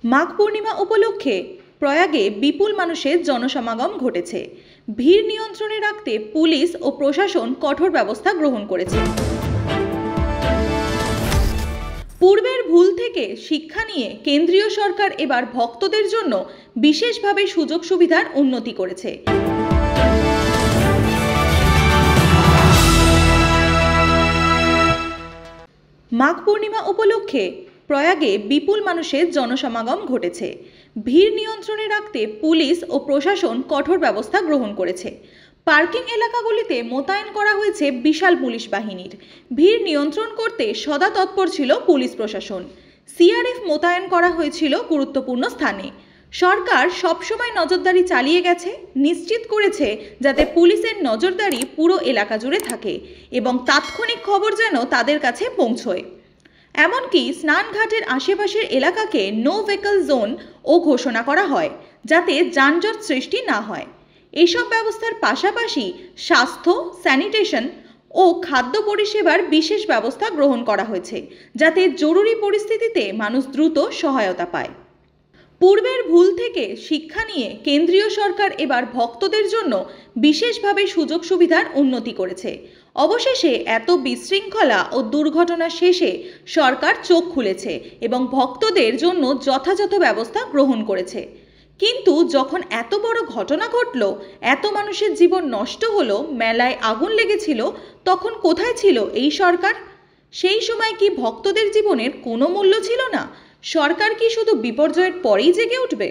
মাঘ পূর্ণিমা উপলক্ষে প্রয়াগে বিপুল মানুষের জনসমাগম ঘটেছে। ভিড় নিয়ন্ত্রণে রাখতে পুলিশ ও প্রশাসন কঠোর ব্যবস্থা গ্রহণ করেছে। পূর্বের ভুল থেকে শিক্ষা নিয়ে কেন্দ্রীয় সরকার এবার ভক্তদের জন্য বিশেষভাবে সুযোগ সুবিধার উন্নতি করেছে। মাঘ পূর্ণিমা উপলক্ষে প্রয়াগে বিপুল মানুষের জনসমাগম ঘটেছে। ভিড় নিয়ন্ত্রণে রাখতে পুলিশ ও প্রশাসন কঠোর ব্যবস্থা গ্রহণ করেছে। পার্কিং এলাকাগুলিতে মোতায়েন করা হয়েছে বিশাল পুলিশ বাহিনীর। ভিড় নিয়ন্ত্রণ করতে সদা তৎপর ছিল পুলিশ প্রশাসন। সিআরএফ মোতায়েন করা হয়েছিল গুরুত্বপূর্ণ স্থানে। সরকার সবসময় নজরদারি চালিয়ে গেছে, নিশ্চিত করেছে যাতে পুলিশের নজরদারি পুরো এলাকা জুড়ে থাকে এবং তাৎক্ষণিক খবর যেন তাদের কাছে পৌঁছয়। এমনকি স্নানঘাটের আশেপাশের এলাকাকে নো ভেহিকল জোন ও ঘোষণা করা হয়, যাতে যানজট সৃষ্টি না হয়। এইসব ব্যবস্থার পাশাপাশি স্বাস্থ্য, স্যানিটেশন ও খাদ্য পরিষেবার বিশেষ ব্যবস্থা গ্রহণ করা হয়েছে, যাতে জরুরি পরিস্থিতিতে মানুষ দ্রুত সহায়তা পায়। পূর্বের ভুল থেকে শিক্ষা নিয়ে কেন্দ্রীয় সরকার এবার ভক্তদের জন্য বিশেষভাবে সুযোগ সুবিধার উন্নতি করেছে। অবশেষে এত বিশৃঙ্খলা ও দুর্ঘটনা শেষে সরকার চোখ খুলেছে এবং ভক্তদের জন্য যথাযথ ব্যবস্থা গ্রহণ করেছে। কিন্তু যখন এত বড় ঘটনা ঘটল, এত মানুষের জীবন নষ্ট হলো, মেলায় আগুন লেগেছিল, তখন কোথায় ছিল এই সরকার? সেই সময় কি ভক্তদের জীবনের কোনো মূল্য ছিল না? সরকার কি শুধু বিপর্যয়ের পরেই জেগে উঠবে?